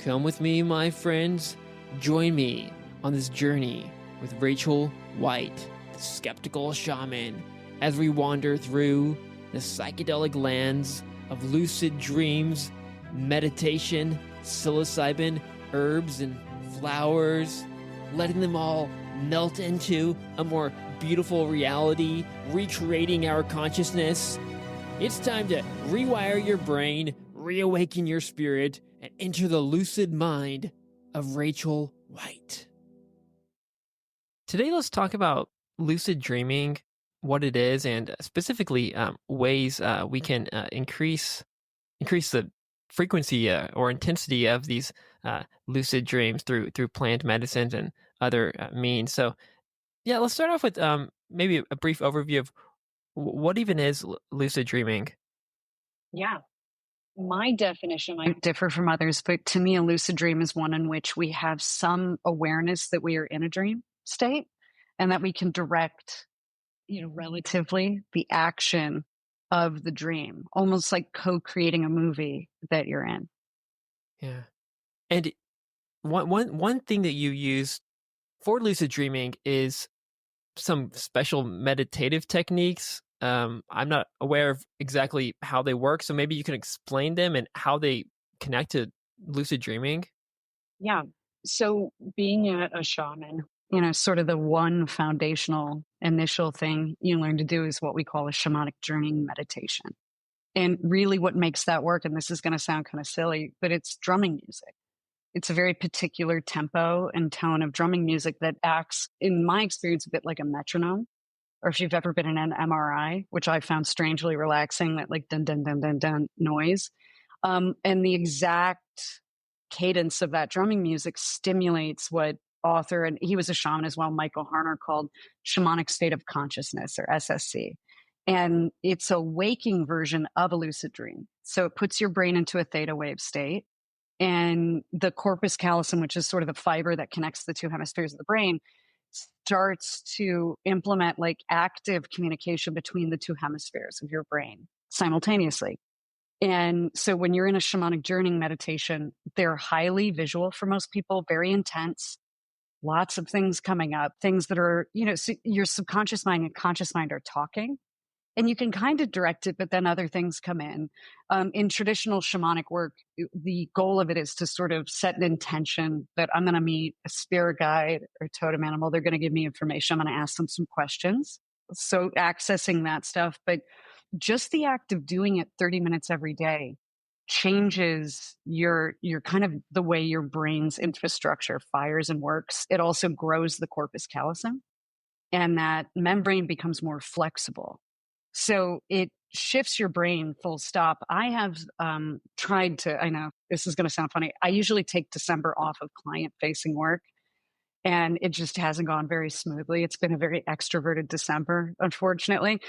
Come with me, my friends. Join me on this journey with Rachel White, the Skeptical Shaman, as we wander through the psychedelic lands of lucid dreams, meditation, psilocybin, herbs, and flowers, letting them all melt into a more beautiful reality, recreating our consciousness. It's time to rewire your brain, reawaken your spirit, and enter the lucid mind of Rachel White. Today, let's talk about lucid dreaming, what it is, and specifically ways we can increase the frequency or intensity of these lucid dreams through plant medicines and other means. So, yeah, let's start off with maybe a brief overview of what even is lucid dreaming. Yeah. My definition might differ from others, but to me, a lucid dream is one in which we have some awareness that we are in a dream state and that we can direct, relatively the action of the dream, almost like co-creating a movie that you're in. Yeah. And one thing that you use for lucid dreaming is some special meditative techniques. I'm not aware of exactly how they work, so maybe you can explain them and how they connect to lucid dreaming. Yeah. So being a shaman, sort of the one foundational initial thing you learn to do is what we call a shamanic journey meditation. And really what makes that work, and this is going to sound kind of silly, but it's drumming music. It's a very particular tempo and tone of drumming music that acts, in my experience, a bit like a metronome. Or if you've ever been in an MRI, which I found strangely relaxing, that like dun dun dun dun dun noise. And the exact cadence of that drumming music stimulates what author, and he was a shaman as well, Michael Harner, called shamanic state of consciousness, or SSC. And it's a waking version of a lucid dream. So it puts your brain into a theta wave state. And the corpus callosum, which is sort of the fiber that connects the two hemispheres of the brain, starts to implement like active communication between the two hemispheres of your brain simultaneously. And so when you're in a shamanic journey meditation, they're highly visual for most people, very intense, lots of things coming up, things that are, so your subconscious mind and conscious mind are talking. And you can kind of direct it, but then other things come in. In traditional shamanic work, the goal of it is to sort of set an intention that I'm going to meet a spirit guide or totem animal. They're going to give me information. I'm going to ask them some questions. So accessing that stuff, but just the act of doing it 30 minutes every day changes your kind of the way your brain's infrastructure fires and works. It also grows the corpus callosum, and that membrane becomes more flexible. So it shifts your brain full stop. I have tried to, I know this is going to sound funny. I usually take December off of client facing work, and it just hasn't gone very smoothly. It's been a very extroverted December, unfortunately.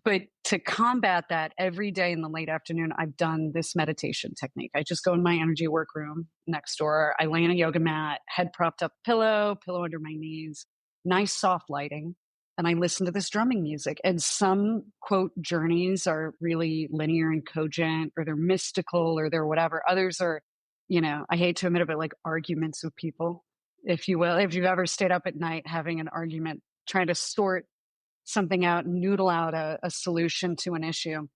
But to combat that, every day in the late afternoon, I've done this meditation technique. I just go in my energy workroom next door. I lay in a yoga mat, head propped up, pillow under my knees, nice soft lighting. And I listen to this drumming music. And some, quote, journeys are really linear and cogent, or they're mystical, or they're whatever. Others are, I hate to admit it, but like arguments with people, if you will. If you've ever stayed up at night having an argument, trying to sort something out, noodle out a solution to an issue,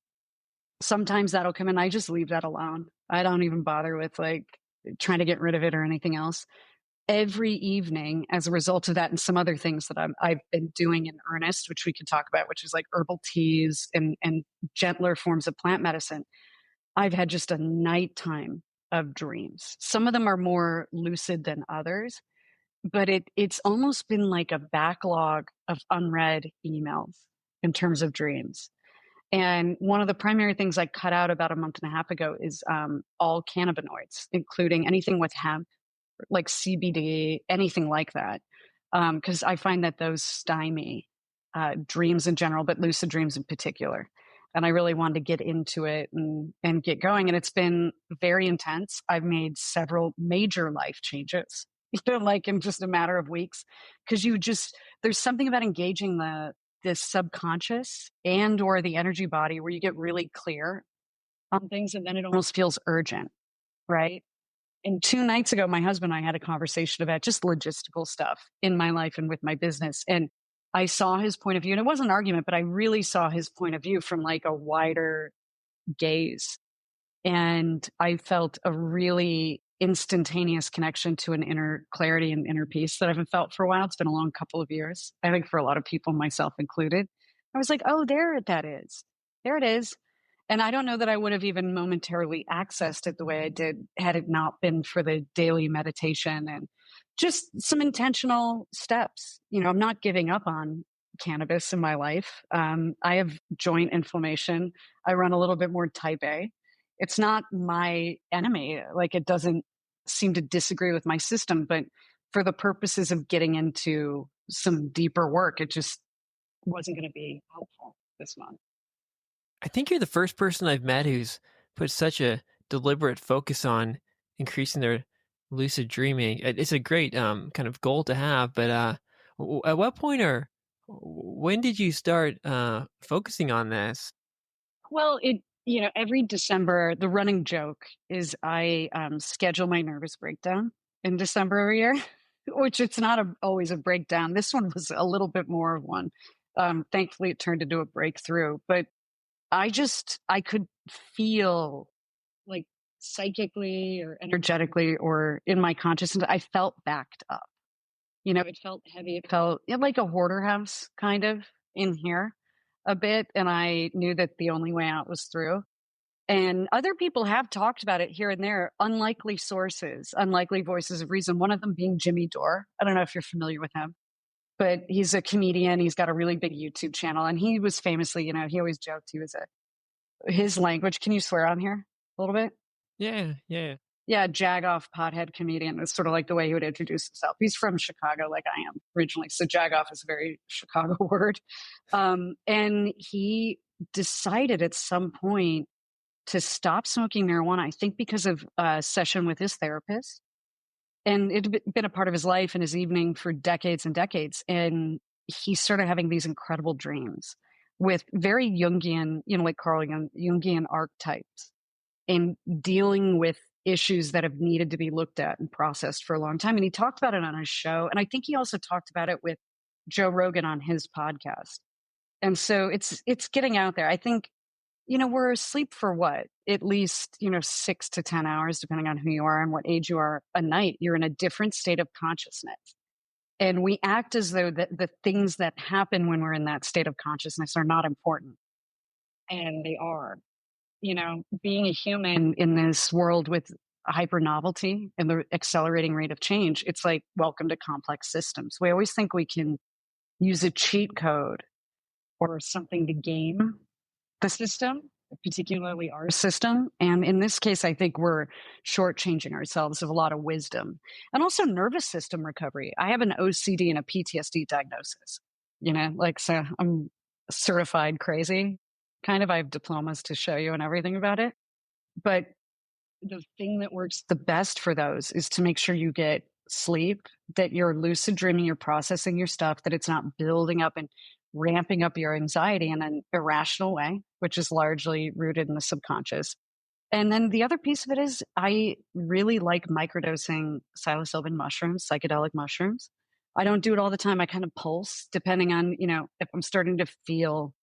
sometimes that'll come in. I just leave that alone. I don't even bother with like trying to get rid of it or anything else. Every evening, as a result of that and some other things that I've been doing in earnest, which we could talk about, which is like herbal teas and gentler forms of plant medicine, I've had just a nighttime of dreams. Some of them are more lucid than others, but it's almost been like a backlog of unread emails in terms of dreams. And one of the primary things I cut out about a month and a half ago is all cannabinoids, including anything with hemp, like CBD, anything like that. Because I find that those stymie dreams in general, but lucid dreams in particular. And I really wanted to get into it and get going. And it's been very intense. I've made several major life changes, like in just a matter of weeks. Because there's something about engaging the subconscious and or the energy body where you get really clear on things, and then it almost feels urgent, right? And 2 nights ago, my husband and I had a conversation about just logistical stuff in my life and with my business, and I saw his point of view, and it wasn't an argument, but I really saw his point of view from, like, a wider gaze, and I felt a really instantaneous connection to an inner clarity and inner peace that I haven't felt for a while. It's been a long couple of years, I think, for a lot of people, myself included. I was like, "Oh, there that is. There it is." And I don't know that I would have even momentarily accessed it the way I did had it not been for the daily meditation and just some intentional steps. I'm not giving up on cannabis in my life. I have joint inflammation. I run a little bit more type A. It's not my enemy. Like, it doesn't seem to disagree with my system, but for the purposes of getting into some deeper work, it just wasn't going to be helpful this month. I think you're the first person I've met who's put such a deliberate focus on increasing their lucid dreaming. It's a great kind of goal to have, but at what point or when did you start focusing on this? Well, every December, the running joke is I schedule my nervous breakdown in December every year, which it's not always a breakdown. This one was a little bit more of one. Thankfully, it turned into a breakthrough, but I could feel, like, psychically or energetically or in my consciousness, I felt backed up. It felt heavy. It felt like a hoarder house kind of in here a bit. And I knew that the only way out was through. And other people have talked about it here and there, unlikely sources, unlikely voices of reason. One of them being Jimmy Dore. I don't know if you're familiar with him, but he's a comedian. He's got a really big YouTube channel. And he was famously, he always joked he was his language. Can you swear on here a little bit? Yeah, yeah. Yeah, jagoff pothead comedian is sort of like the way he would introduce himself. He's from Chicago, like I am originally. So jagoff is a very Chicago word. And he decided at some point to stop smoking marijuana, I think because of a session with his therapist. And it had been a part of his life and his evening for decades and decades. And he started having these incredible dreams with very Jungian, like Carl Jung, Jungian archetypes, and dealing with issues that have needed to be looked at and processed for a long time. And he talked about it on his show. And I think he also talked about it with Joe Rogan on his podcast. And so it's getting out there. I think, we're asleep for what? At least, 6 to 10 hours, depending on who you are and what age you are a night. You're in a different state of consciousness. And we act as though the things that happen when we're in that state of consciousness are not important. And they are. Being a human in this world with hyper novelty and the accelerating rate of change, it's like, welcome to complex systems. We always think we can use a cheat code or something to game the system, particularly our system. And in this case, I think we're shortchanging ourselves of a lot of wisdom and also nervous system recovery. I have an OCD and a PTSD diagnosis, so I'm certified crazy. Kind of, I have diplomas to show you and everything about it. But the thing that works the best for those is to make sure you get sleep, that you're lucid dreaming, you're processing your stuff, that it's not building up and ramping up your anxiety in an irrational way, which is largely rooted in the subconscious. And then the other piece of it is I really like microdosing psilocybin mushrooms, psychedelic mushrooms. I don't do it all the time. I kind of pulse depending on, if I'm starting to feel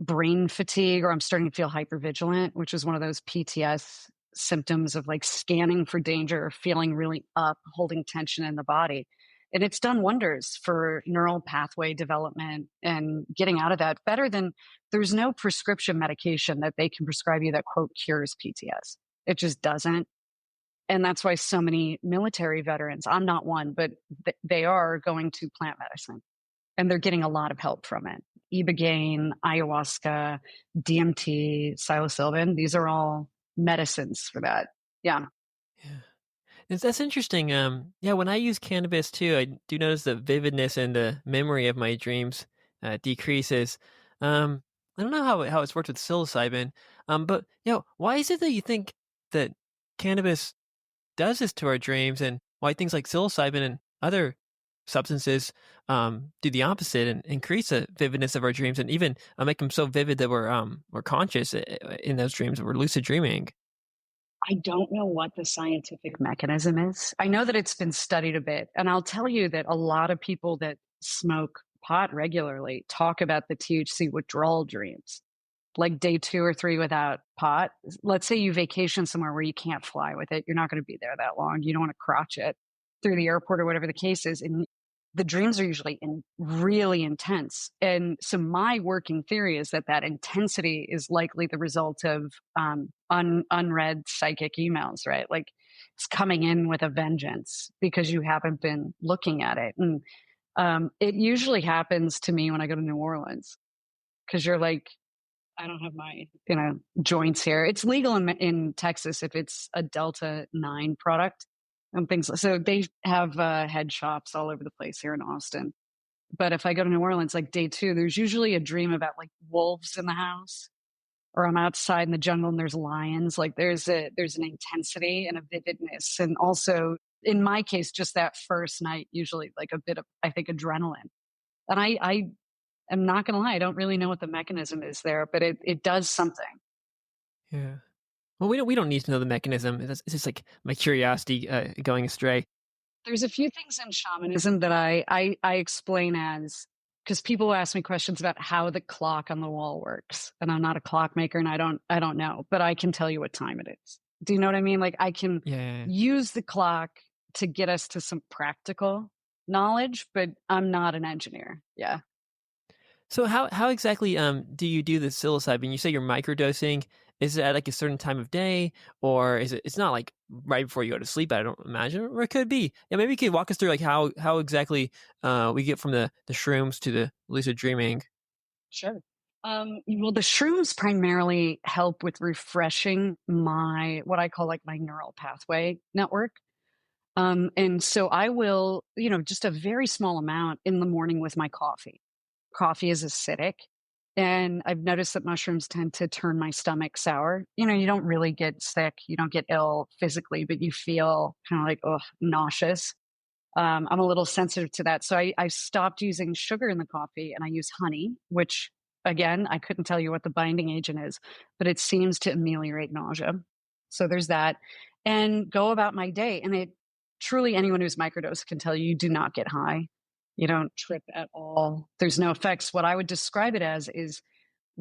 brain fatigue or I'm starting to feel hypervigilant, which is one of those PTS symptoms of like scanning for danger or feeling really up, holding tension in the body. And it's done wonders for neural pathway development and getting out of that better than there's no prescription medication that they can prescribe you that quote cures PTS. It just doesn't. And that's why so many military veterans, I'm not one, but they are going to plant medicine and they're getting a lot of help from it. Ibogaine, ayahuasca, DMT, psilocybin, these are all medicines for that. Yeah. Yeah. That's interesting. Yeah, when I use cannabis too, I do notice the vividness and the memory of my dreams decreases. I don't know how it's worked with psilocybin, but why is it that you think that cannabis does this to our dreams, and why things like psilocybin and other substances do the opposite and increase the vividness of our dreams, and even make them so vivid that we're conscious in those dreams, we're lucid dreaming? I don't know what the scientific mechanism is. I know that it's been studied a bit. And I'll tell you that a lot of people that smoke pot regularly talk about the THC withdrawal dreams, like day 2 or 3 without pot. Let's say you vacation somewhere where you can't fly with it. You're not going to be there that long. You don't want to crotch it through the airport or whatever the case is. And the dreams are usually really intense. And so my working theory is that that intensity is likely the result of unread psychic emails, right? Like it's coming in with a vengeance because you haven't been looking at it. And it usually happens to me when I go to New Orleans because you're like, I don't have my, joints here. It's legal in Texas if it's a Delta 9 product and things. So they have head shops all over the place here in Austin. But if I go to New Orleans, like day 2, there's usually a dream about like wolves in the house, or I'm outside in the jungle and there's lions. Like there's an intensity and a vividness, and also in my case, just that first night, usually like a bit of, I think, adrenaline. And I am not going to lie, I don't really know what the mechanism is there, but it does something. Yeah. Well, we don't need to know the mechanism. It's just like my curiosity going astray. There's a few things in shamanism that I explain as, because people ask me questions about how the clock on the wall works, and I'm not a clockmaker, and I don't know, but I can tell you what time it is. Do you know what I mean? Like I can Yeah. use the clock to get us to some practical knowledge, but I'm not an engineer. Yeah. So how exactly do you do the psilocybin? You say you're microdosing. Is it at like a certain time of day, or is it? It's not like right before you go to sleep. I don't imagine, or it could be. Yeah, maybe you could walk us through like how exactly we get from the shrooms to the lucid dreaming. Sure. Well, the shrooms primarily help with refreshing my, what I call like my neural pathway network. And so I will, just a very small amount in the morning with my coffee. Coffee is acidic. And I've noticed that mushrooms tend to turn my stomach sour. You don't really get sick, you don't get ill physically, but you feel kind of like, oh, nauseous. I'm a little sensitive to that. So I stopped using sugar in the coffee and I use honey, which again, I couldn't tell you what the binding agent is, but it seems to ameliorate nausea. So there's that. And go about my day. And it truly, anyone who's microdosed can tell you, you do not get high. You don't trip at all. There's no effects. What I would describe it as is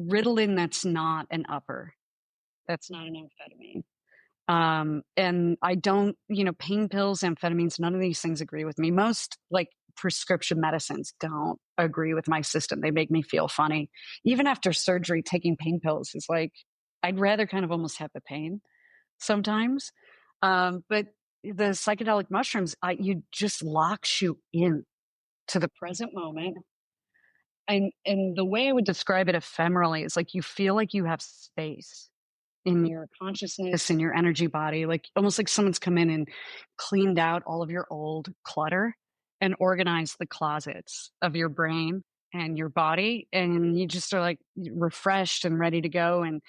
Ritalin that's not an upper. That's not an amphetamine. And I don't, pain pills, amphetamines, none of these things agree with me. Most like prescription medicines don't agree with my system. They make me feel funny. Even after surgery, taking pain pills is like, I'd rather kind of almost have the pain sometimes. But the psychedelic mushrooms, you just locks you in to the present moment. And the way I would describe it ephemerally is like you feel like you have space in your consciousness, in your energy body, like almost like someone's come in and cleaned out all of your old clutter and organized the closets of your brain and your body. And you just are like refreshed and ready to go. And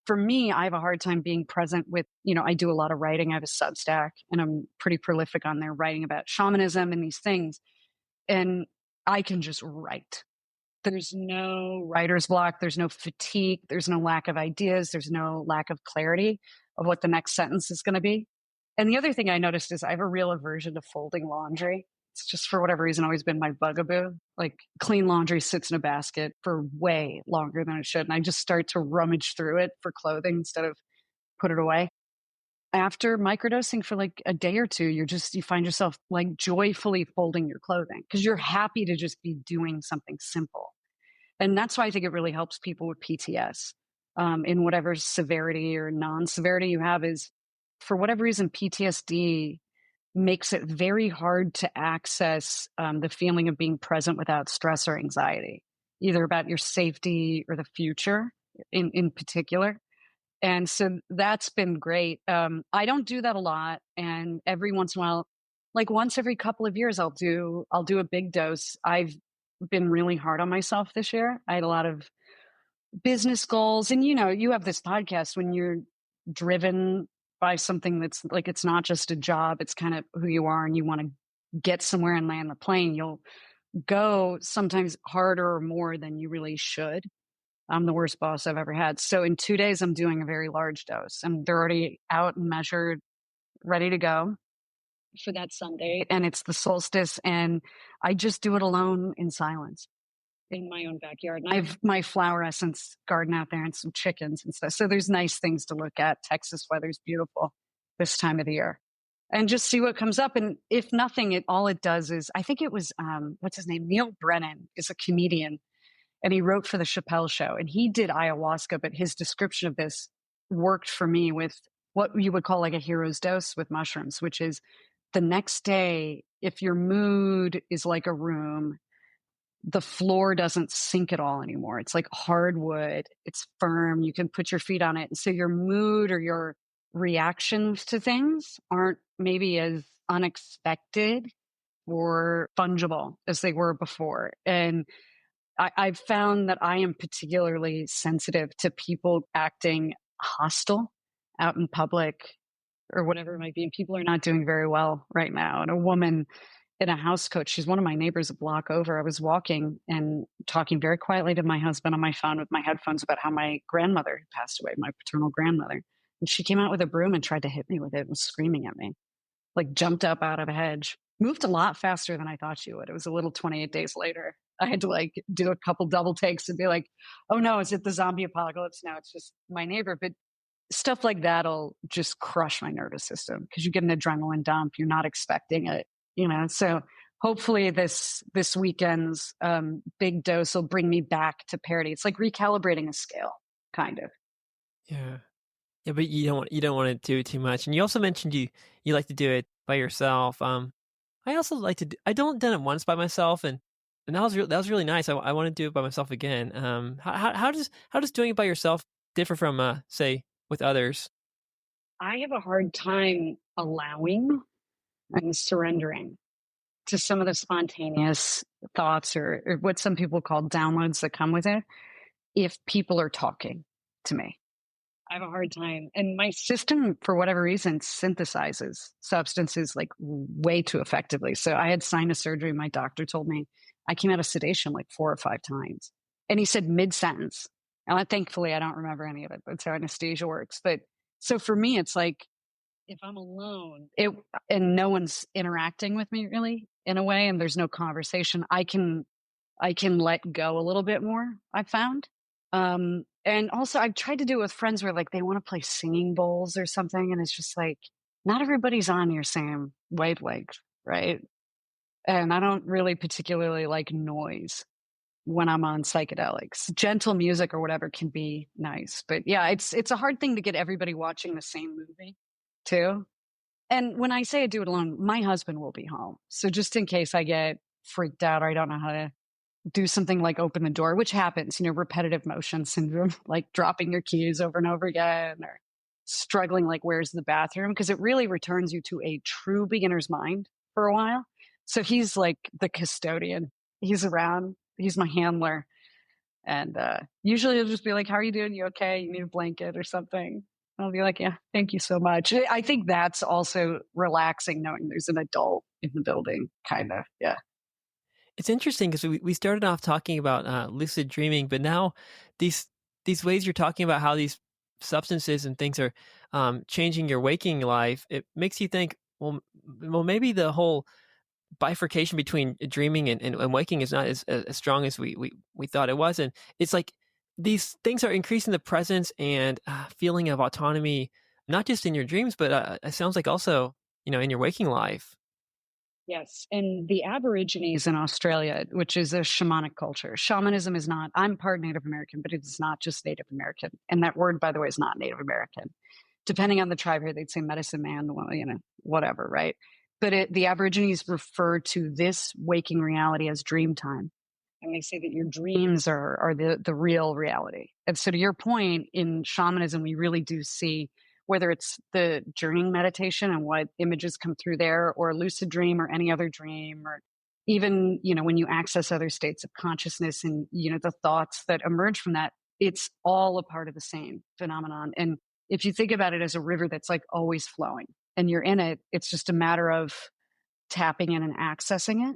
for me, I have a hard time being present with, I do a lot of writing. I have a Substack and I'm pretty prolific on there writing about shamanism and these things. And I can just write. There's no writer's block. There's no fatigue. There's no lack of ideas. There's no lack of clarity of what the next sentence is going to be. And the other thing I noticed is I have a real aversion to folding laundry. It's just for whatever reason always been my bugaboo. Like clean laundry sits in a basket for way longer than it should. And I just start to rummage through it for clothing instead of put it away. After microdosing for like a day or two, you find yourself like joyfully folding your clothing because you're happy to just be doing something simple. And that's why I think it really helps people with PTS in whatever severity or non-severity you have. Is for whatever reason, PTSD makes it very hard to access the feeling of being present without stress or anxiety, either about your safety or the future in particular. And so that's been great. I don't do that a lot. And every once in a while, like once every couple of years, I'll do a big dose. I've been really hard on myself this year. I had a lot of business goals. And you have this podcast when you're driven by something that's like, it's not just a job, it's kind of who you are and you want to get somewhere and land the plane. You'll go sometimes harder or more than you really should. I'm the worst boss I've ever had. So in 2 days, I'm doing a very large dose, and they're already out and measured, ready to go for that Sunday. And it's the solstice, and I just do it alone in silence in my own backyard. And I have my flower essence garden out there and some chickens and stuff. So there's nice things to look at. Texas weather's beautiful this time of the year. And just see what comes up. And if nothing, all it does is, I think it was, what's his name? Neil Brennan is a comedian, and he wrote for the Chappelle Show, and he did ayahuasca, but his description of this worked for me with what you would call like a hero's dose with mushrooms, which is the next day, if your mood is like a room, the floor doesn't sink at all anymore. It's like hardwood. It's firm. You can put your feet on it. And so your mood or your reactions to things aren't maybe as unexpected or fungible as they were before. And I've found that I am particularly sensitive to people acting hostile out in public or whatever it might be. And people are not doing very well right now. And a woman in a house coat, she's one of my neighbors a block over. I was walking and talking very quietly to my husband on my phone with my headphones about how my grandmother had passed away, my paternal grandmother. And she came out with a broom and tried to hit me with it and was screaming at me, like jumped up out of a hedge, moved a lot faster than I thought she would. It was a little 28 days later. I had to like do a couple double takes and be like, oh no, is it the zombie apocalypse? No, it's just my neighbor. But stuff like that'll just crush my nervous system because you get an adrenaline dump. You're not expecting it, So hopefully this weekend's big dose will bring me back to parity. It's like recalibrating a scale, kind of. Yeah. Yeah, but you don't want to do too much. And you also mentioned you like to do it by yourself. I also like to I don't done it once by myself, and that was really nice. I want to do it by myself again. How does doing it by yourself differ from say with others? I have a hard time allowing and surrendering to some of the spontaneous thoughts or what some people call downloads that come with it if people are talking to me. I have a hard time. And my system, for whatever reason, synthesizes substances like way too effectively. So I had sinus surgery. My doctor told me I came out of sedation like 4 or 5 times. And he said mid-sentence. And thankfully, I don't remember any of it. That's how anesthesia works. But so for me, it's like if I'm alone and no one's interacting with me really in a way, and there's no conversation, I can let go a little bit more, I've found. And also I've tried to do it with friends where like they want to play singing bowls or something. And it's just like, not everybody's on your same wavelength, right? And I don't really particularly like noise when I'm on psychedelics. Gentle music or whatever can be nice. But yeah, it's a hard thing to get everybody watching the same movie too. And when I say I do it alone, my husband will be home. So just in case I get freaked out or I don't know how to do something like open the door, which happens, repetitive motion syndrome, like dropping your keys over and over again or struggling, like, where's the bathroom? Because it really returns you to a true beginner's mind for a while. So he's like the custodian. He's around. He's my handler. And usually he'll just be like, how are you doing? You okay? You need a blanket or something? I'll be like, yeah, thank you so much. I think that's also relaxing knowing there's an adult in the building, kind of. Yeah. It's interesting because we started off talking about lucid dreaming, but now these ways you're talking about how these substances and things are changing your waking life. It makes you think, well, maybe the whole bifurcation between dreaming and waking is not as strong as we thought it was, and it's like these things are increasing the presence and feeling of autonomy, not just in your dreams, but it sounds like also in your waking life. Yes. And the Aborigines in Australia, which is a shamanic culture, shamanism is not, I'm part Native American, but it's not just Native American. And that word, by the way, is not Native American. Depending on the tribe here, they'd say medicine man, whatever, right? But the Aborigines refer to this waking reality as dream time. And they say that your dreams are the real reality. And so to your point, in shamanism, we really do see whether it's the journeying meditation and what images come through there, or a lucid dream or any other dream, or even, when you access other states of consciousness and, the thoughts that emerge from that, it's all a part of the same phenomenon. And if you think about it as a river that's like always flowing and you're in it, it's just a matter of tapping in and accessing it.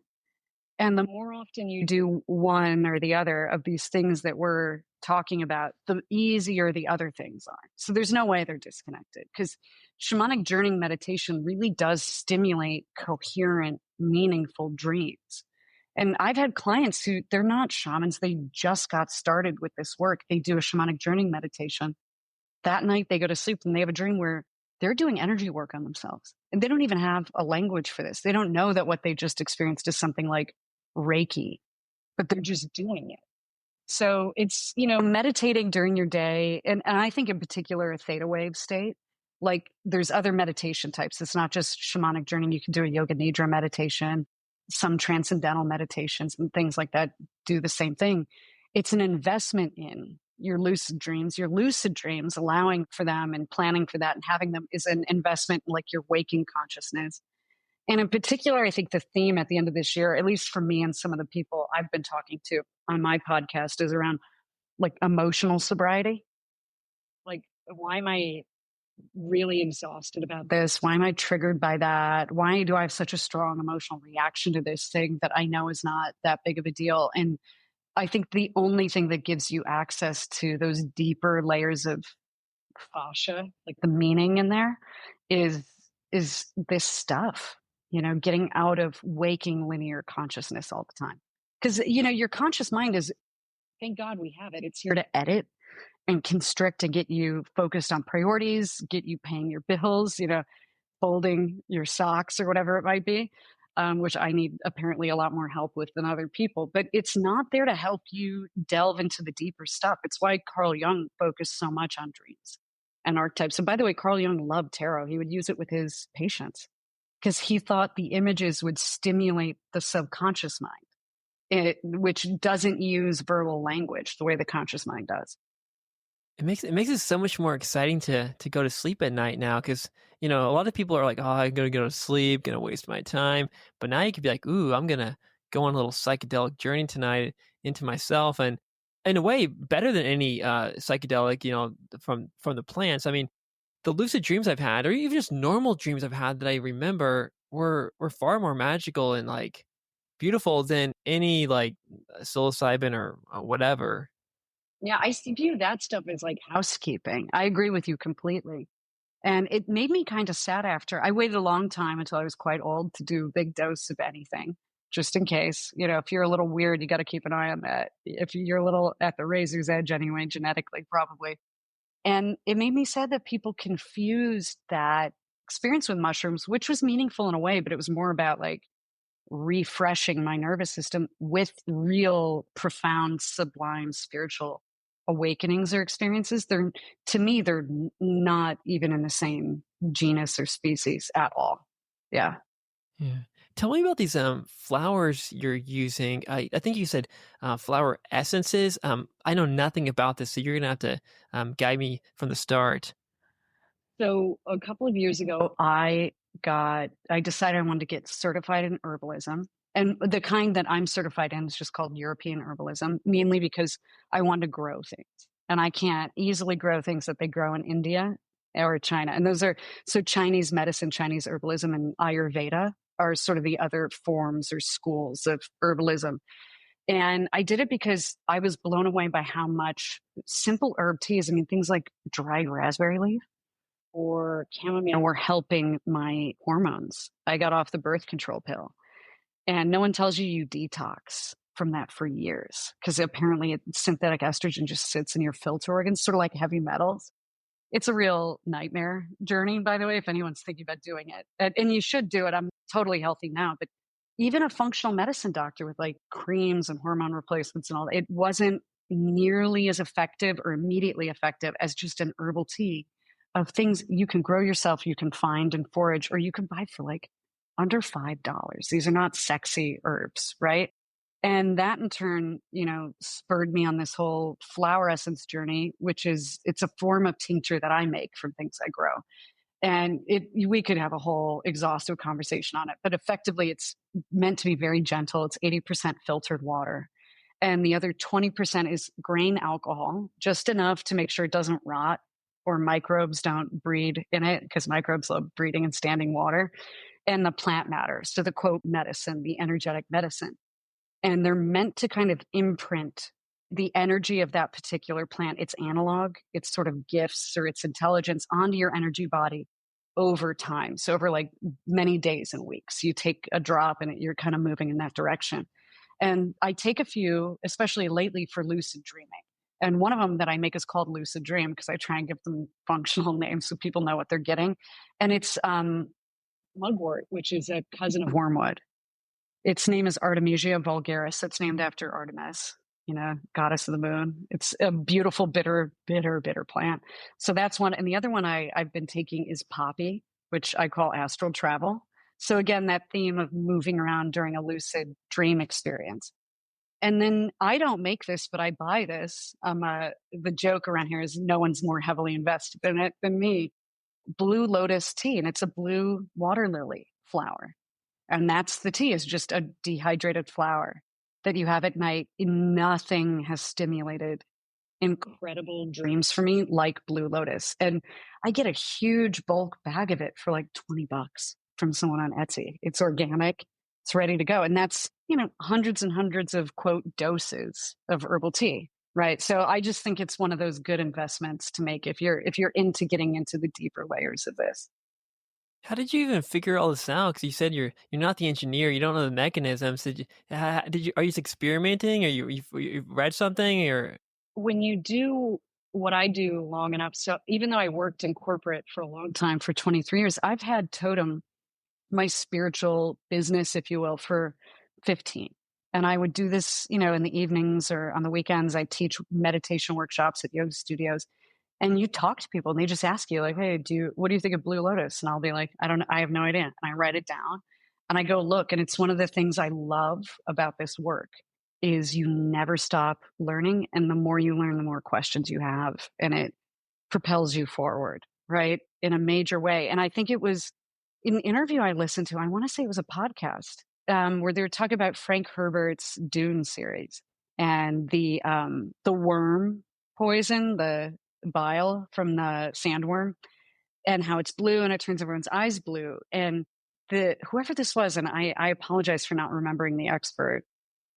And the more often you do one or the other of these things that we're talking about, the easier the other things are. So there's no way they're disconnected, because shamanic journeying meditation really does stimulate coherent, meaningful dreams. And I've had clients who, they're not shamans. They just got started with this work. They do a shamanic journeying meditation. That night they go to sleep and they have a dream where they're doing energy work on themselves. And they don't even have a language for this. They don't know that what they just experienced is something like Reiki, but they're just doing it. So it's, meditating during your day. And I think in particular, a theta wave state. Like, there's other meditation types. It's not just shamanic journeying. You can do a yoga nidra meditation, some transcendental meditations and things like that do the same thing. It's an investment in your lucid dreams. Your lucid dreams, allowing for them and planning for that and having them, is an investment in like your waking consciousness. And in particular, I think the theme at the end of this year, at least for me and some of the people I've been talking to on my podcast, is around like emotional sobriety. Like, why am I really exhausted about this? Why am I triggered by that? Why do I have such a strong emotional reaction to this thing that I know is not that big of a deal? And I think the only thing that gives you access to those deeper layers of fascia, like the meaning in there, is this stuff, getting out of waking linear consciousness all the time. Because, your conscious mind is, thank God we have it. It's here to edit and constrict and get you focused on priorities, get you paying your bills, folding your socks or whatever it might be, which I need apparently a lot more help with than other people. But it's not there to help you delve into the deeper stuff. It's why Carl Jung focused so much on dreams and archetypes. And by the way, Carl Jung loved tarot. He would use it with his patients because he thought the images would stimulate the subconscious mind, which doesn't use verbal language the way the conscious mind does. It makes it so much more exciting to go to sleep at night now, because a lot of people are like, oh, I'm gonna go to sleep, gonna waste my time. But now you could be like, ooh, I'm gonna go on a little psychedelic journey tonight into myself, and in a way better than any psychedelic, from the plants. I mean, the lucid dreams I've had, or even just normal dreams I've had that I remember, were far more magical and like beautiful than any like psilocybin or whatever. Yeah, view that stuff as like housekeeping. I agree with you completely. And it made me kind of sad after. I waited a long time until I was quite old to do a big dose of anything, just in case. If you're a little weird, you got to keep an eye on that. If you're a little at the razor's edge anyway, genetically, probably. And it made me sad that people confused that experience with mushrooms, which was meaningful in a way, but it was more about like refreshing my nervous system with real profound, sublime spiritual awakenings or experiences. To me, they're not even in the same genus or species at all. Yeah. Yeah. Tell me about these flowers you're using. I think you said flower essences. I know nothing about this, so you're gonna have to guide me from the start. So a couple of years ago, I decided I wanted to get certified in herbalism. And the kind that I'm certified in is just called European herbalism, mainly because I wanted to grow things. And I can't easily grow things that they grow in India or China. And those are, so Chinese medicine, Chinese herbalism, and Ayurveda are sort of the other forms or schools of herbalism. And I did it because I was blown away by how much simple herb teas, I mean, things like dried raspberry leaf or chamomile were helping my hormones. I got off the birth control pill. And no one tells you you detox from that for years, because apparently synthetic estrogen just sits in your filter organs, sort of like heavy metals. It's a real nightmare journey, by the way, if anyone's thinking about doing it. And you should do it. I'm totally healthy now, but even a functional medicine doctor with like creams and hormone replacements and all, it wasn't nearly as effective or immediately effective as just an herbal tea of things you can grow yourself, you can find and forage, or you can buy for like under $5. These are not sexy herbs, right? And that in turn, spurred me on this whole flower essence journey, which it's a form of tincture that I make from things I grow. And we could have a whole exhaustive conversation on it, but effectively it's meant to be very gentle. It's 80% filtered water. And the other 20% is grain alcohol, just enough to make sure it doesn't rot or microbes don't breed in it, because microbes love breeding in standing water, and the plant matter. So the quote medicine, the energetic medicine. And they're meant to kind of imprint the energy of that particular plant, its analog, its sort of gifts or its intelligence onto your energy body over time. So over like many days and weeks, you take a drop and you're kind of moving in that direction. And I take a few, especially lately for lucid dreaming. And one of them that I make is called Lucid Dream because I try and give them functional names so people know what they're getting. And it's mugwort, which is a cousin of wormwood. Its name is Artemisia vulgaris. It's named after Artemis, goddess of the moon. It's a beautiful, bitter, bitter, bitter plant. So that's one. And the other one I've been taking is poppy, which I call astral travel. So again, that theme of moving around during a lucid dream experience. And then I don't make this, but I buy this. The joke around here is no one's more heavily invested in it than me. Blue lotus tea, and it's a blue water lily flower. And that's the tea, is just a dehydrated flower that you have at night. Nothing has stimulated incredible dreams for me like Blue Lotus. And I get a huge bulk bag of it for like $20 from someone on Etsy. It's organic, it's ready to go. And that's, hundreds and hundreds of quote doses of herbal tea. Right. So I just think it's one of those good investments to make if you're into getting into the deeper layers of this. How did you even figure all this out? Because you said you're not the engineer, you don't know the mechanisms. Are you just experimenting, or you read something, or? When you do what I do long enough, so even though I worked in corporate for a long time, for 23 years, I've had Totem, my spiritual business, if you will, for 15. And I would do this, in the evenings or on the weekends. I teach meditation workshops at yoga studios. And you talk to people and they just ask you like, hey, what do you think of Blue Lotus? And I'll be like, I don't know. I have no idea. And I write it down and I go look. And it's one of the things I love about this work is you never stop learning. And the more you learn, the more questions you have. And it propels you forward, right? In a major way. And I think it was in the interview I listened to, I want to say it was a podcast, where they were talking about Frank Herbert's Dune series and the worm poison, the bile from the sandworm, and how it's blue and it turns everyone's eyes blue. And whoever this was, and I apologize for not remembering the expert,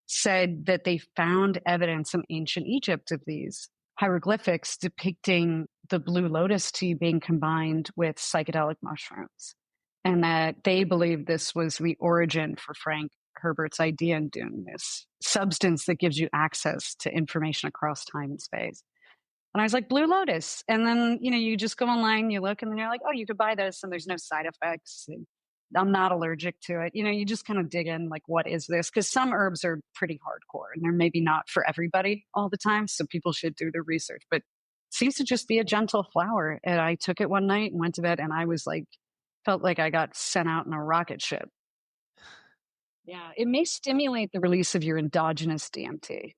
said that they found evidence in ancient Egypt of these hieroglyphics depicting the blue lotus tea being combined with psychedelic mushrooms. And that they believe this was the origin for Frank Herbert's idea in Dune, this substance that gives you access to information across time and space. And I was like, Blue Lotus. And then, you just go online, you look, and then you're like, oh, you could buy this and there's no side effects. And I'm not allergic to it. You just kind of dig in, like, what is this? Because some herbs are pretty hardcore and they're maybe not for everybody all the time. So people should do their research. But it seems to just be a gentle flower. And I took it one night and went to bed and I was like, felt like I got sent out in a rocket ship. Yeah, it may stimulate the release of your endogenous DMT.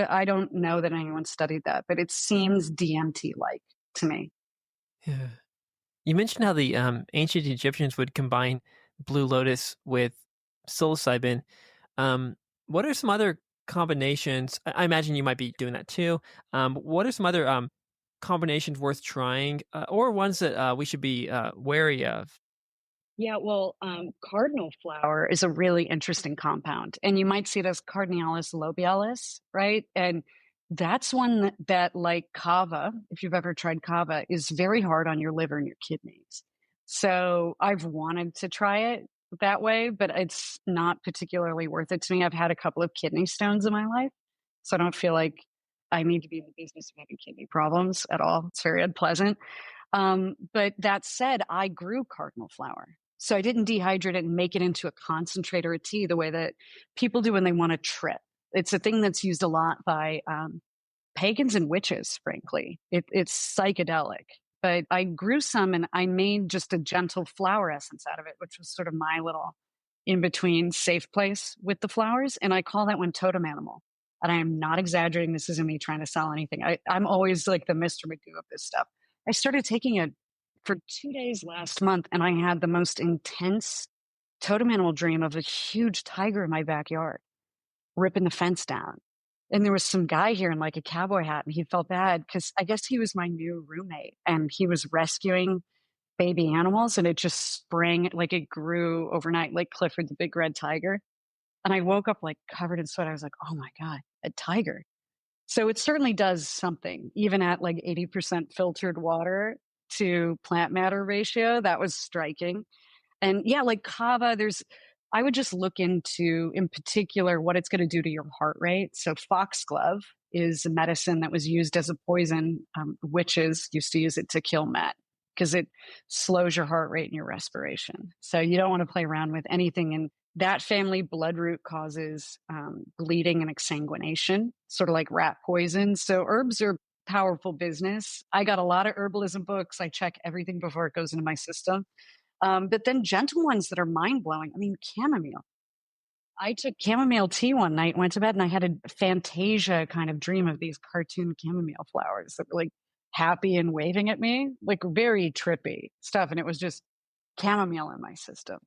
I don't know that anyone studied that, but it seems DMT-like to me. Yeah. You mentioned how the ancient Egyptians would combine Blue Lotus with psilocybin. What are some other combinations? I imagine you might be doing that too. What are some other combinations worth trying, or ones that we should be wary of? Yeah, well, cardinal flower is a really interesting compound, and you might see it as Cardinalis lobealis, right? And that's one that, like kava, if you've ever tried kava, is very hard on your liver and your kidneys. So I've wanted to try it that way, but it's not particularly worth it to me. I've had a couple of kidney stones in my life, so I don't feel like I need to be in the business of having kidney problems at all. It's very unpleasant. But that said, I grew cardinal flower. So I didn't dehydrate it and make it into a concentrate or a tea the way that people do when they want to trip. It's a thing that's used a lot by pagans and witches, frankly. It's psychedelic. But I grew some and I made just a gentle flower essence out of it, which was sort of my little in between safe place with the flowers. And I call that one totem animal. And I am not exaggerating. This isn't me trying to sell anything. I'm always like the Mr. Magoo of this stuff. I started taking it for 2 days last month, and I had the most intense totem animal dream of a huge tiger in my backyard, ripping the fence down. And there was some guy here in like a cowboy hat, and he felt bad because I guess he was my new roommate, and he was rescuing baby animals, and it just sprang, like it grew overnight, like Clifford the Big Red Tiger. And I woke up like covered in sweat. I was like, oh my God, a tiger. So it certainly does something, even at like 80% filtered water to plant matter ratio. That was striking. And yeah, like kava, I would just look into in particular what it's going to do to your heart rate. So foxglove is a medicine that was used as a poison. Witches used to use it to kill men because it slows your heart rate and your respiration. So you don't want to play around with anything in that family. Bloodroot causes bleeding and exsanguination, sort of like rat poison. So herbs are powerful business. I got a lot of herbalism books. I check everything before it goes into my system. But then gentle ones that are mind blowing. I mean, chamomile. I took chamomile tea one night, went to bed, and I had a fantasia kind of dream of these cartoon chamomile flowers that were like happy and waving at me, like very trippy stuff. And it was just chamomile in my system.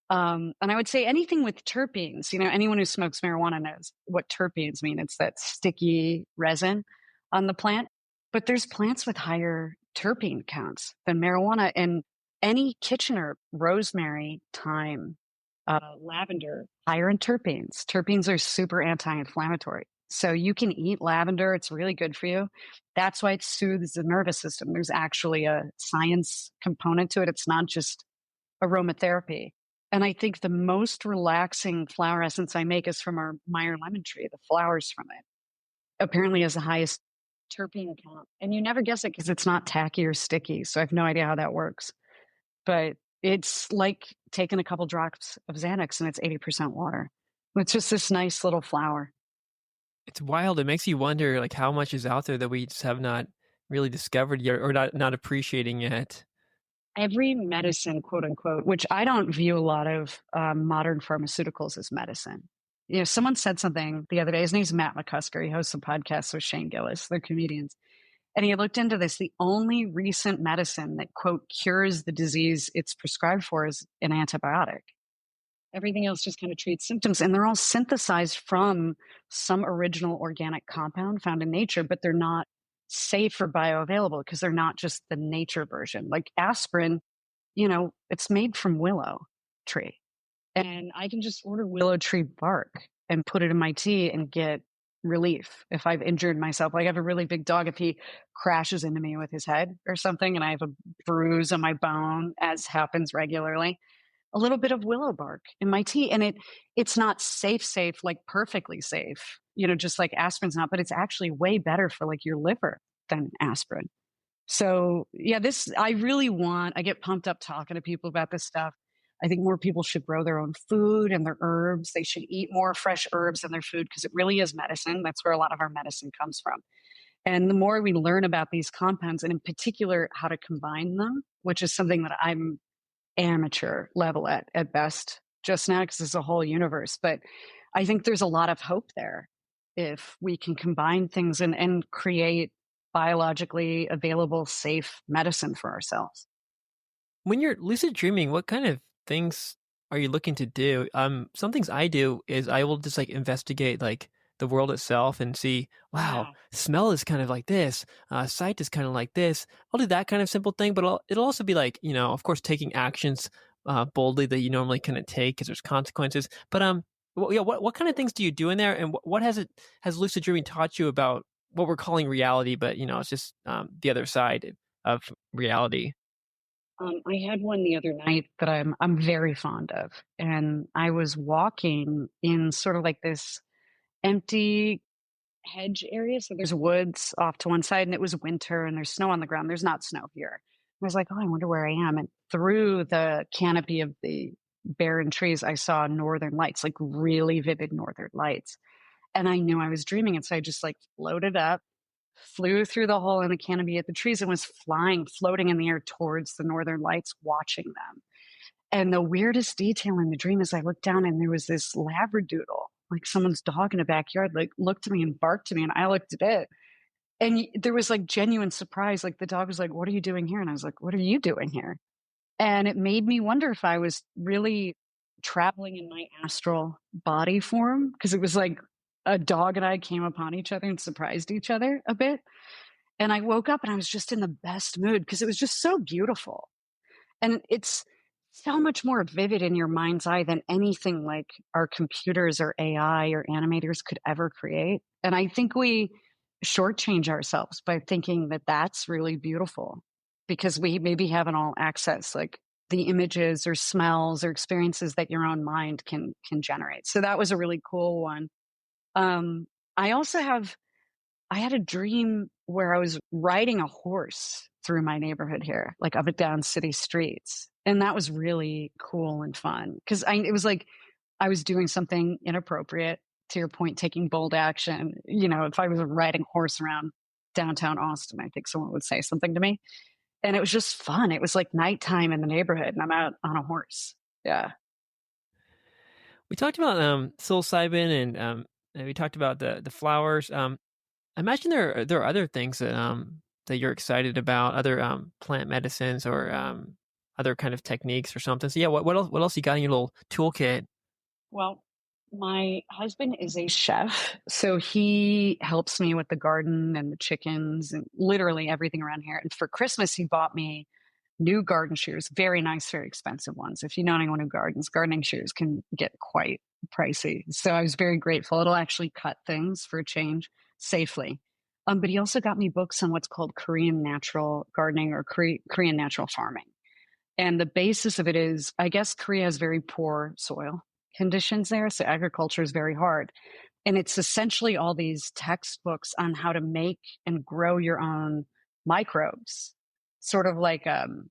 And I would say anything with terpenes, anyone who smokes marijuana knows what terpenes mean. It's that sticky resin on the plant. But there's plants with higher terpene counts than marijuana. And any kitchen herb, rosemary, thyme, lavender, higher in terpenes. Terpenes are super anti inflammatory. So you can eat lavender, it's really good for you. That's why it soothes the nervous system. There's actually a science component to it, it's not just aromatherapy. And I think the most relaxing flower essence I make is from our Meyer lemon tree, the flowers from it. Apparently has the highest terpene count. And you never guess it because it's not tacky or sticky. So I have no idea how that works. But it's like taking a couple drops of Xanax and it's 80% water. It's just this nice little flower. It's wild. It makes you wonder, like, how much is out there that we just have not really discovered yet, or not appreciating yet. Every medicine, quote unquote, which I don't view a lot of modern pharmaceuticals as medicine. Someone said something the other day. His name's Matt McCusker. He hosts a podcast with Shane Gillis. They're comedians. And he looked into this. The only recent medicine that, quote, cures the disease it's prescribed for is an antibiotic. Everything else just kind of treats symptoms. And they're all synthesized from some original organic compound found in nature, but they're not safe or bioavailable because they're not just the nature version. Like aspirin, it's made from willow tree. And I can just order willow tree bark and put it in my tea and get relief if I've injured myself. Like I have a really big dog. If he crashes into me with his head or something and I have a bruise on my bone, as happens regularly, a little bit of willow bark in my tea. And it's not safe, like perfectly safe, just like aspirin's not, but it's actually way better for like your liver than aspirin. So yeah, I get pumped up talking to people about this stuff. I think more people should grow their own food and their herbs. They should eat more fresh herbs in their food because it really is medicine. That's where a lot of our medicine comes from. And the more we learn about these compounds and in particular how to combine them, which is something that I'm amateur level at best just now because it's a whole universe. But I think there's a lot of hope there if we can combine things and create biologically available, safe medicine for ourselves. When you're lucid dreaming, what kind of things are you looking to do? Some things I do is I will just like investigate like the world itself and see, wow, smell is kind of like this, sight is kind of like this. I'll do that kind of simple thing, but it'll also be like, of course, taking actions boldly that you normally couldn't take because there's consequences. But what kind of things do you do in there, and what has lucid dreaming taught you about what we're calling reality? But it's just the other side of reality. I had one the other night that I'm very fond of, and I was walking in sort of like this empty hedge area. So there's woods off to one side, and it was winter, and there's snow on the ground. There's not snow here. I was like, oh, I wonder where I am. And through the canopy of the barren trees, I saw northern lights, like really vivid northern lights, and I knew I was dreaming. And so I just like floated up, flew through the hole in the canopy at the trees and was floating in the air towards the northern lights, watching them. And the weirdest detail in the dream is I looked down and there was this labradoodle, like someone's dog in a backyard, like looked at me and barked at me, and I looked at it. And there was like genuine surprise. Like the dog was like, "What are you doing here?" And I was like, "What are you doing here?" And it made me wonder if I was really traveling in my astral body form, because it was like a dog and I came upon each other and surprised each other a bit. And I woke up and I was just in the best mood because it was just so beautiful. And it's so much more vivid in your mind's eye than anything like our computers or AI or animators could ever create. And I think we shortchange ourselves by thinking that that's really beautiful because we maybe haven't all access like the images or smells or experiences that your own mind can generate. So that was a really cool one. Um, I also have I had a dream where I was riding a horse through my neighborhood here, like up and down city streets. And that was really cool and fun because it was like I was doing something inappropriate, to your point, taking bold action. You know, if I was riding a horse around downtown Austin, I think someone would say something to me. And it was just fun. It was like nighttime in the neighborhood and I'm out on a horse. Yeah. We talked about psilocybin and we talked about the flowers. I imagine there are other things that you're excited about, other plant medicines or other kind of techniques or something. So yeah, what else you got in your little toolkit? Well, my husband is a chef, so he helps me with the garden and the chickens and literally everything around here. And for Christmas, he bought me new garden shears, very nice, very expensive ones. If you know anyone who gardens, gardening shears can get quite pricey. So I was very grateful. It'll actually cut things for a change safely. But he also got me books on what's called Korean natural gardening or Korean natural farming. And the basis of it is, I guess Korea has very poor soil conditions there. So agriculture is very hard. And it's essentially all these textbooks on how to make and grow your own microbes. Sort of like, God,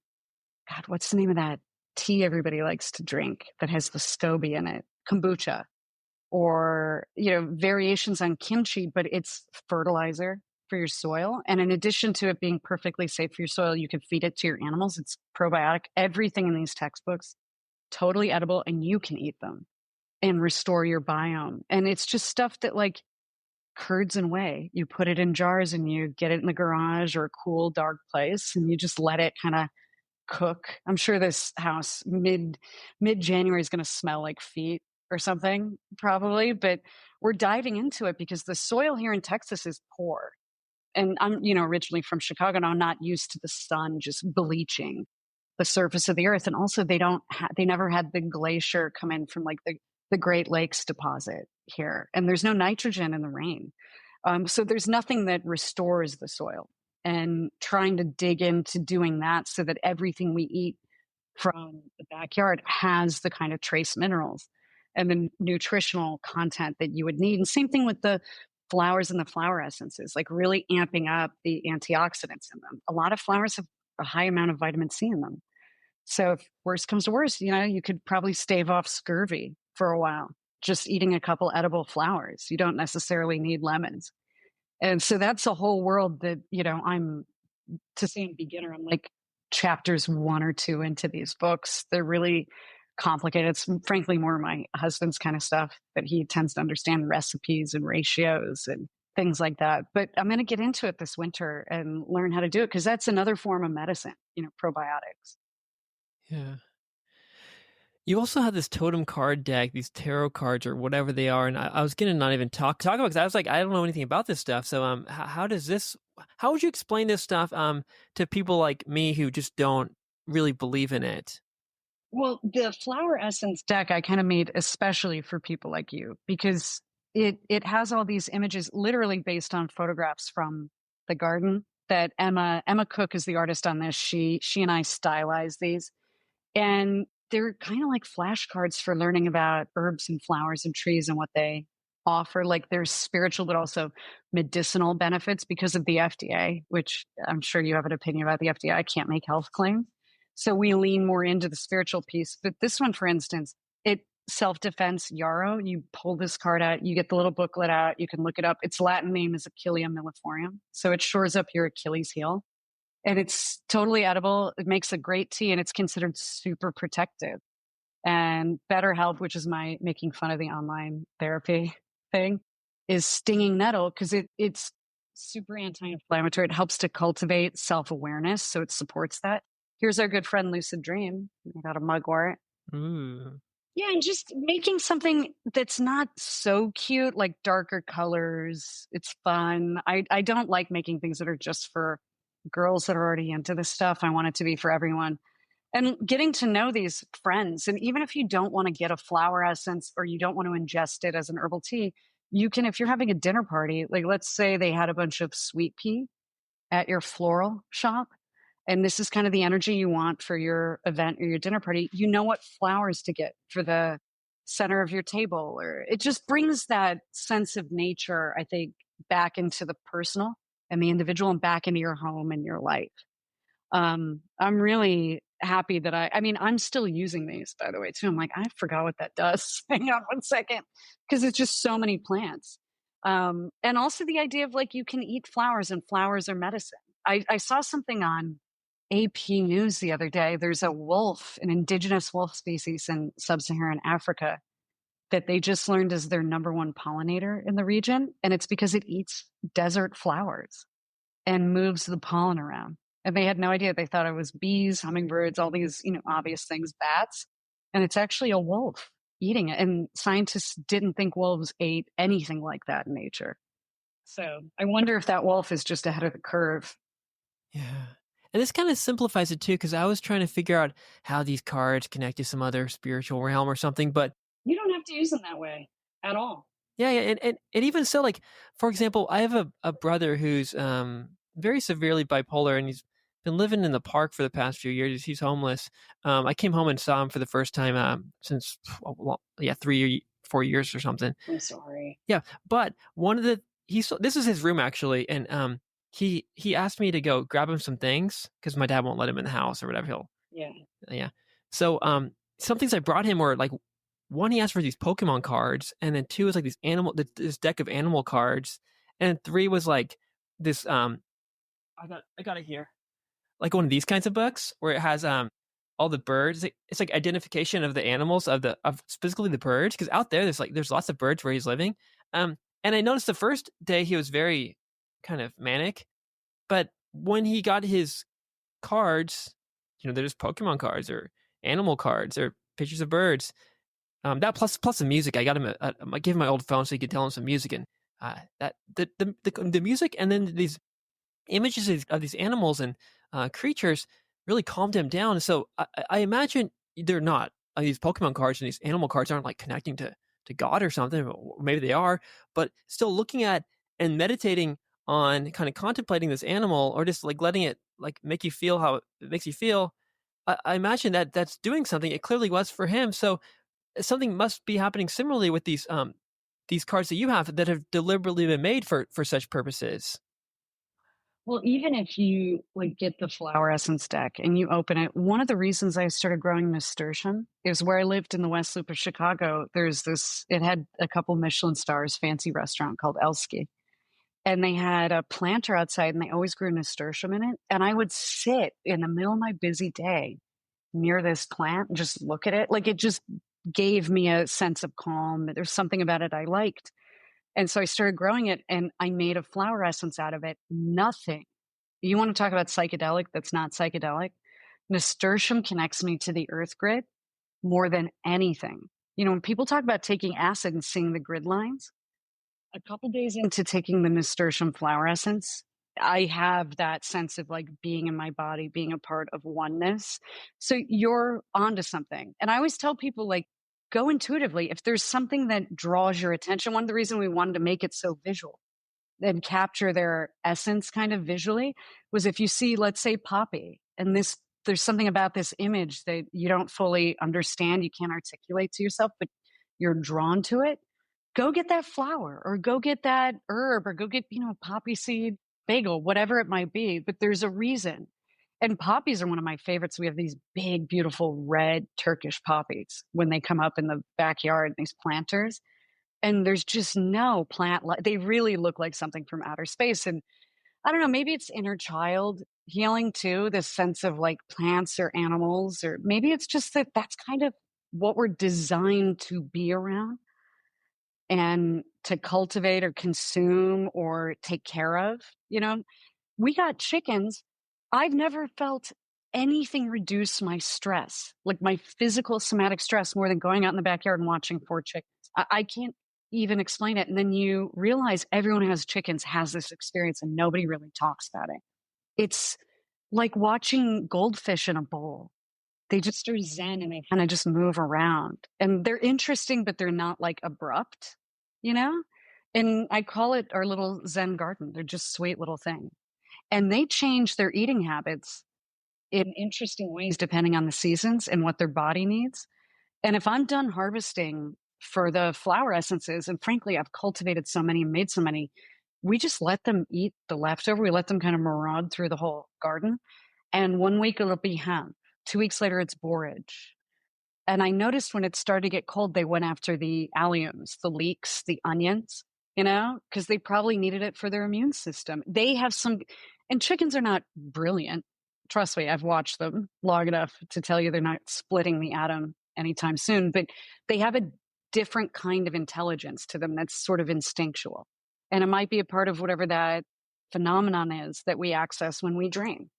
what's the name of that tea everybody likes to drink that has the SCOBY in it? Kombucha. Or, variations on kimchi, but it's fertilizer for your soil. And in addition to it being perfectly safe for your soil, you can feed it to your animals. It's probiotic. Everything in these textbooks, totally edible, and you can eat them and restore your biome. And it's just stuff that like curds and whey. You put it in jars and you get it in the garage or a cool, dark place, and you just let it kind of cook. I'm sure this house mid January is going to smell like feet or something, probably. But we're diving into it because the soil here in Texas is poor. And I'm, originally from Chicago, and I'm not used to the sun just bleaching the surface of the earth. And also, they never had the glacier come in from like the Great Lakes deposit here, and there's no nitrogen in the rain. So there's nothing that restores the soil. And trying to dig into doing that so that everything we eat from the backyard has the kind of trace minerals and the nutritional content that you would need. And same thing with the flowers and the flower essences, like really amping up the antioxidants in them. A lot of flowers have a high amount of vitamin C in them. So if worst comes to worst, you could probably stave off scurvy for a while, just eating a couple edible flowers. You don't necessarily need lemons. And so that's a whole world that, I'm, to say I'm a beginner, I'm like chapters 1 or 2 into these books. They're really complicated. It's frankly more my husband's kind of stuff that he tends to understand recipes and ratios and things like that. But I'm going to get into it this winter and learn how to do it because that's another form of medicine, probiotics. Yeah. You also have this totem card deck, these tarot cards or whatever they are, and I was gonna not even talk about because I was like, I don't know anything about this stuff. So how would you explain this stuff to people like me who just don't really believe in it? Well, the flower essence deck I kind of made especially for people like you because it has all these images literally based on photographs from the garden that Emma Cook is the artist on this. She and I stylized these, and they're kind of like flashcards for learning about herbs and flowers and trees and what they offer. Like there's spiritual, but also medicinal benefits because of the FDA, which I'm sure you have an opinion about the FDA. I can't make health claims. So we lean more into the spiritual piece. But this one, for instance, it self-defense yarrow. You pull this card out, you get the little booklet out, you can look it up. Its Latin name is Achillea milleforium. So it shores up your Achilles heel. And it's totally edible. It makes a great tea and it's considered super protective. And BetterHelp, which is my making fun of the online therapy thing, is stinging nettle because it's super anti-inflammatory. It helps to cultivate self-awareness. So it supports that. Here's our good friend Lucid Dream. I got a mugwort. Ooh. Yeah, and just making something that's not so cute, like darker colors. It's fun. I don't like making things that are just for girls that are already into this stuff. I want it to be for everyone. And getting to know these friends. And even if you don't want to get a flower essence or you don't want to ingest it as an herbal tea, you can, if you're having a dinner party, like let's say they had a bunch of sweet pea at your floral shop, and this is kind of the energy you want for your event or your dinner party, you know what flowers to get for the center of your table. Or it just brings that sense of nature, I think, back into the personal and the individual and back into your home and your life. I'm really happy that I mean, I'm still using these, by the way, too. I'm like, I forgot what that does. Hang on one second. Because it's just so many plants. And also the idea of like you can eat flowers and flowers are medicine. I saw something on AP News the other day. There's a wolf, an indigenous wolf species in sub-Saharan Africa that they just learned is their number one pollinator in the region. And it's because it eats desert flowers and moves the pollen around. And they had no idea. They thought it was bees, hummingbirds, all these, obvious things, bats. And it's actually a wolf eating it. And scientists didn't think wolves ate anything like that in nature. So I wonder if that wolf is just ahead of the curve. Yeah. And this kind of simplifies it too, because I was trying to figure out how these cards connect to some other spiritual realm or something. But You don't have to use them that way at all. yeah, and even so, like, for example, I have a brother who's very severely bipolar, and he's been living in the park for the past few years. He's homeless. I came home and saw him for the first time since, well, yeah, 3 or 4 years or something. I'm sorry. Yeah, but one of the this is his room actually, and he asked me to go grab him some things because my dad won't let him in the house or whatever. Yeah. So some things I brought him were like, one, he asked for these Pokemon cards, and then two was like this deck of animal cards, and three was like this I got it here, like one of these kinds of books where it has all the birds. It's like identification of the animals of specifically the birds, because out there there's lots of birds where he's living. And I noticed the first day he was very kind of manic, but when he got his cards, they're just Pokemon cards or animal cards or pictures of birds. That plus the music, I got him. I gave him my old phone so he could tell him some music, and that the music, and then these images of these animals and creatures really calmed him down. So I imagine they're not these Pokemon cards and these animal cards aren't like connecting to God or something. Or maybe they are, but still looking at and meditating on kind of contemplating this animal, or just like letting it like make you feel how it makes you feel. I imagine that that's doing something. It clearly was for him. So something must be happening similarly with these cards that you have that have deliberately been made for such purposes. Well, even if you like get the flower essence deck and you open it, one of the reasons I started growing nasturtium is where I lived in the West Loop of Chicago. It had a couple Michelin stars, fancy restaurant called Elsky. And they had a planter outside and they always grew nasturtium in it. And I would sit in the middle of my busy day near this plant and just look at it. Like it just gave me a sense of calm. There's something about it I liked. And so I started growing it and I made a flower essence out of it. Nothing. You want to talk about psychedelic that's not psychedelic? Nasturtium connects me to the earth grid more than anything. When people talk about taking acid and seeing the grid lines, a couple days into taking the nasturtium flower essence, I have that sense of like being in my body, being a part of oneness. So you're onto something. And I always tell people like, go intuitively. If there's something that draws your attention, one of the reasons we wanted to make it so visual and capture their essence kind of visually was if you see, let's say, poppy, and there's something about this image that you don't fully understand, you can't articulate to yourself, but you're drawn to it. Go get that flower or go get that herb or go get, poppy seed bagel, whatever it might be. But there's a reason. And poppies are one of my favorites. We have these big, beautiful red Turkish poppies when they come up in the backyard, these planters. And there's just no plant. They really look like something from outer space. And I don't know, maybe it's inner child healing too, this sense of like plants or animals, or maybe it's just that that's kind of what we're designed to be around and to cultivate or consume or take care of. We got chickens. I've never felt anything reduce my stress, like my physical somatic stress, more than going out in the backyard and watching 4 chickens. I can't even explain it. And then you realize everyone who has chickens has this experience and nobody really talks about it. It's like watching goldfish in a bowl. They just are zen and they kind of just move around. And they're interesting, but they're not like abrupt, you know? And I call it our little Zen garden. They're just sweet little thing. And they change their eating habits in interesting ways depending on the seasons and what their body needs. And if I'm done harvesting for the flower essences, and frankly, I've cultivated so many and made so many, we just let them eat the leftover. We let them kind of maraud through the whole garden. And 1 week it'll be hemp. 2 weeks later, it's borage. And I noticed when it started to get cold, they went after the alliums, the leeks, the onions, because they probably needed it for their immune system. They have some, and chickens are not brilliant. Trust me, I've watched them long enough to tell you they're not splitting the atom anytime soon, but they have a different kind of intelligence to them that's sort of instinctual. And it might be a part of whatever that phenomenon is that we access when we dream.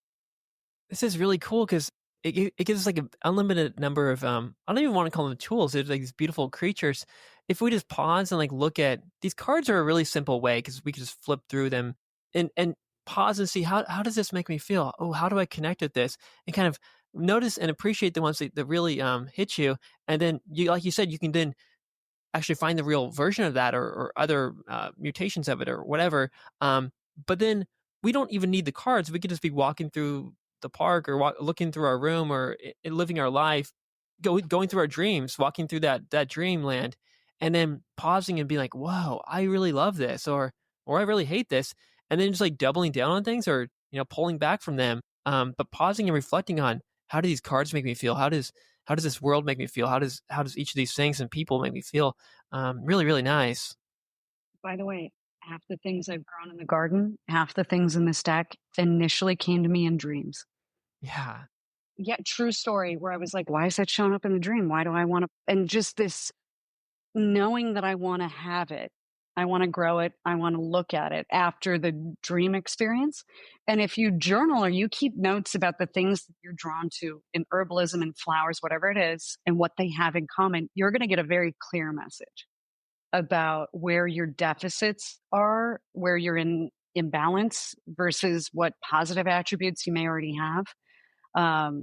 This is really cool because it gives us like an unlimited number of I don't even want to call them tools. They're like these beautiful creatures. If we just pause and like look at these cards are a really simple way because we can just flip through them and pause and see how does this make me feel? Oh, how do I connect with this? And kind of notice and appreciate the ones that really hit you. And then you like you said, you can then actually find the real version of that or other mutations of it or whatever. But then we don't even need the cards. We could just be walking through the park or looking through our room or living our life, going through our dreams, walking through that dreamland, and then pausing and being like, "Whoa, I really love this," or "I really hate this," and then just like doubling down on things or pulling back from them. But pausing and reflecting on how do these cards make me feel? How does this world make me feel? How does each of these things and people make me feel? Really, really nice. By the way, half the things I've grown in the garden, half the things in this deck initially came to me in dreams. Yeah. Yeah, true story where I was like, why is that showing up in the dream? Why do I want to? And just this knowing that I want to have it, I want to grow it, I want to look at it after the dream experience. And if you journal or you keep notes about the things that you're drawn to in herbalism and flowers, whatever it is, and what they have in common, you're going to get a very clear message about where your deficits are, where you're in imbalance versus what positive attributes you may already have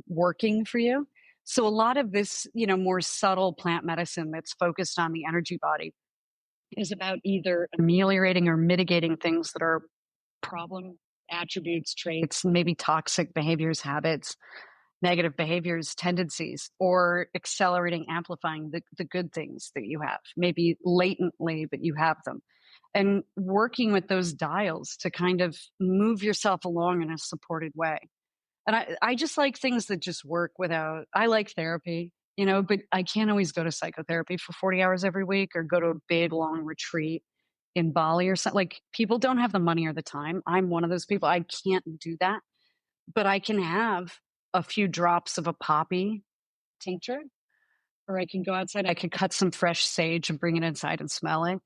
working for you. So a lot of this, more subtle plant medicine that's focused on the energy body is about either ameliorating or mitigating things that are problem attributes, traits, maybe toxic behaviors, habits, negative behaviors, tendencies, or accelerating, amplifying the good things that you have, maybe latently, but you have them. And working with those dials to kind of move yourself along in a supported way. And I just like things that just work without, I like therapy, but I can't always go to psychotherapy for 40 hours every week or go to a big long retreat in Bali or something. Like people don't have the money or the time. I'm one of those people. I can't do that, but I can have a few drops of a poppy tincture, or I can go outside. I could cut some fresh sage and bring it inside and smell it.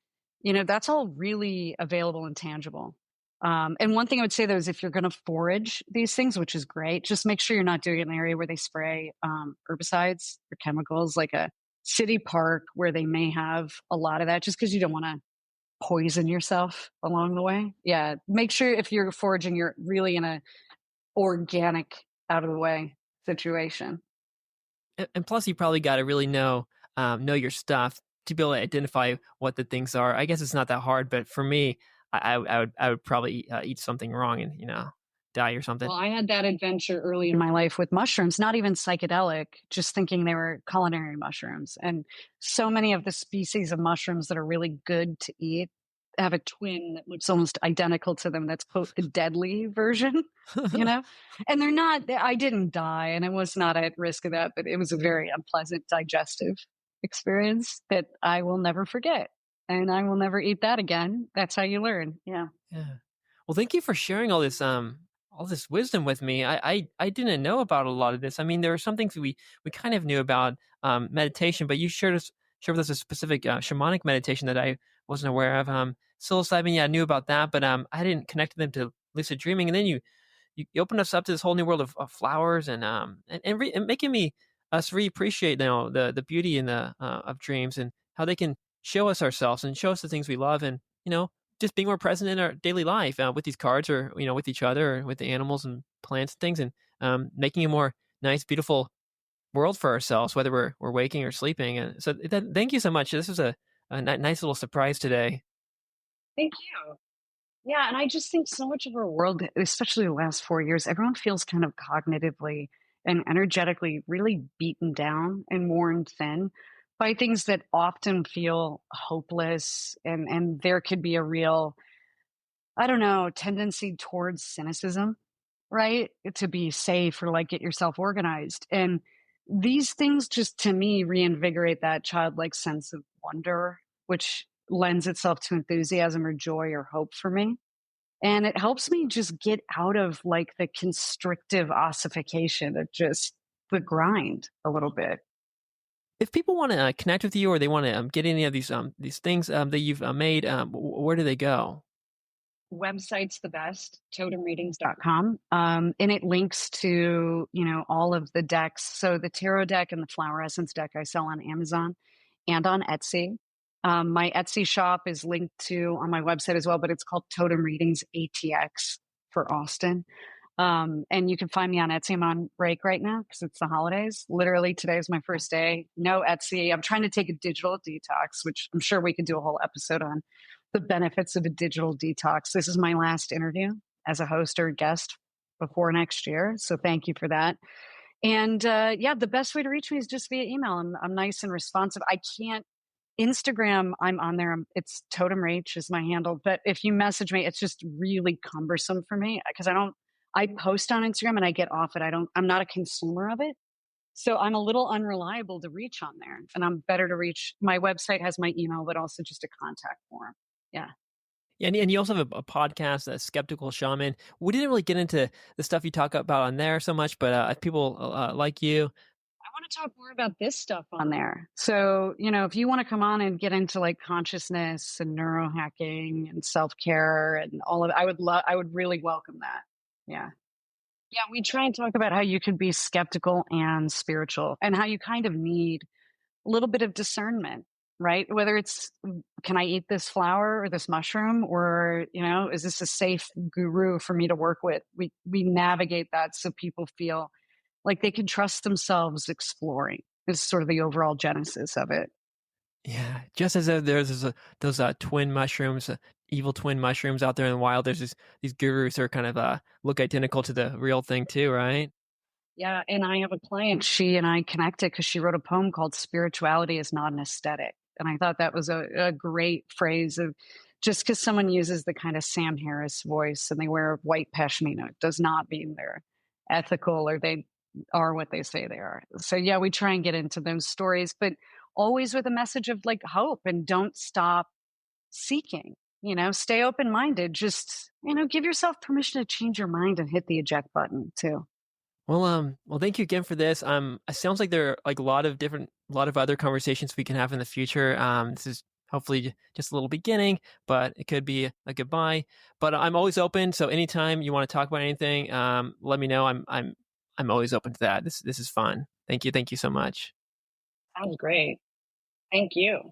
That's all really available and tangible. And one thing I would say though is if you're going to forage these things, which is great, just make sure you're not doing it in an area where they spray herbicides or chemicals, like a city park where they may have a lot of that, just because you don't want to poison yourself along the way. Yeah, make sure if you're foraging, you're really in a organic, out of the way situation. And plus, you probably got to really know your stuff to be able to identify what the things are. I guess it's not that hard, but for me, I would probably eat something wrong and die or something. Well, I had that adventure early in my life with mushrooms, not even psychedelic, just thinking they were culinary mushrooms. And so many of the species of mushrooms that are really good to eat have a twin that looks almost identical to them. That's quote the deadly version, you know? And they're not, I didn't die and I was not at risk of that, but it was a very unpleasant digestive experience that I will never forget. And I will never eat that again. That's how you learn. Yeah. Yeah. Well, thank you for sharing all this wisdom with me. I didn't know about a lot of this. I mean, there are some things we kind of knew about meditation, but you shared with us a specific shamanic meditation that I wasn't aware of. Psilocybin, yeah, I knew about that, but I didn't connect them to lucid dreaming. And then you opened us up to this whole new world of flowers and making me us reappreciate the beauty and the of dreams and how they can show us ourselves and show us the things we love and just being more present in our daily life with these cards or with each other or with the animals and plants and things and making a more nice beautiful world for ourselves whether we're waking or sleeping and so thank you so much. This was a nice little surprise today. Thank you. Yeah, and I just think so much of our world, especially the last 4 years, everyone feels kind of cognitively and energetically really beaten down and worn thin by things that often feel hopeless, and there could be a real, I don't know, tendency towards cynicism, right? To be safe or like get yourself organized. And these things just to me reinvigorate that childlike sense of wonder, which lends itself to enthusiasm or joy or hope for me. And it helps me just get out of like the constrictive ossification of just the grind a little bit. If people want to connect with you, or they want to get any of these things that you've made, where do they go? Website's the best, totemreadings.com. And it links to, all of the decks. So the tarot deck and the flower essence deck I sell on Amazon and on Etsy. My Etsy shop is linked to on my website as well, but it's called Totem Readings ATX for Austin. And you can find me on Etsy. I'm on break right now because it's the holidays. Literally, today is my first day. No Etsy. I'm trying to take a digital detox, which I'm sure we could do a whole episode on the benefits of a digital detox. This is my last interview as a host or guest before next year. So thank you for that. And yeah, the best way to reach me is just via email. I'm nice and responsive. I can't Instagram, I'm on there. It's Totem Rach is my handle. But if you message me, it's just really cumbersome for me because I post on Instagram and I get off it. I'm not a consumer of it. So I'm a little unreliable to reach on there. And I'm better to reach. My website has my email, but also just a contact form. Yeah. Yeah, and you also have a podcast, Skeptical Shaman. We didn't really get into the stuff you talk about on there so much, but if people like you, I want to talk more about this stuff on there. So, if you want to come on and get into like consciousness and neurohacking and self-care and all of it, I would really welcome that. Yeah. Yeah, we try and talk about how you can be skeptical and spiritual and how you kind of need a little bit of discernment, right? Whether it's, can I eat this flower or this mushroom, or, is this a safe guru for me to work with? We navigate that so people feel like they can trust themselves exploring is sort of the overall genesis of it. yeah, just as those twin mushrooms, evil twin mushrooms out there in the wild, there's these gurus that are kind of look identical to the real thing too, right? Yeah. And I have a client, she and I connected because she wrote a poem called Spirituality is Not an Aesthetic. And I thought that was a great phrase of just because someone uses the kind of Sam Harris voice and they wear white pashmina does not mean they're ethical or they are what they say they are. So, yeah, we try and get into those stories, but always with a message of like hope and don't stop seeking, stay open minded. Just, give yourself permission to change your mind and hit the eject button too. Well, thank you again for this. It sounds like there are like a lot of other conversations we can have in the future. This is hopefully just a little beginning, but it could be a goodbye. But I'm always open. So anytime you want to talk about anything, let me know. I'm always open to that. This is fun. Thank you. Thank you so much. Sounds great. Thank you.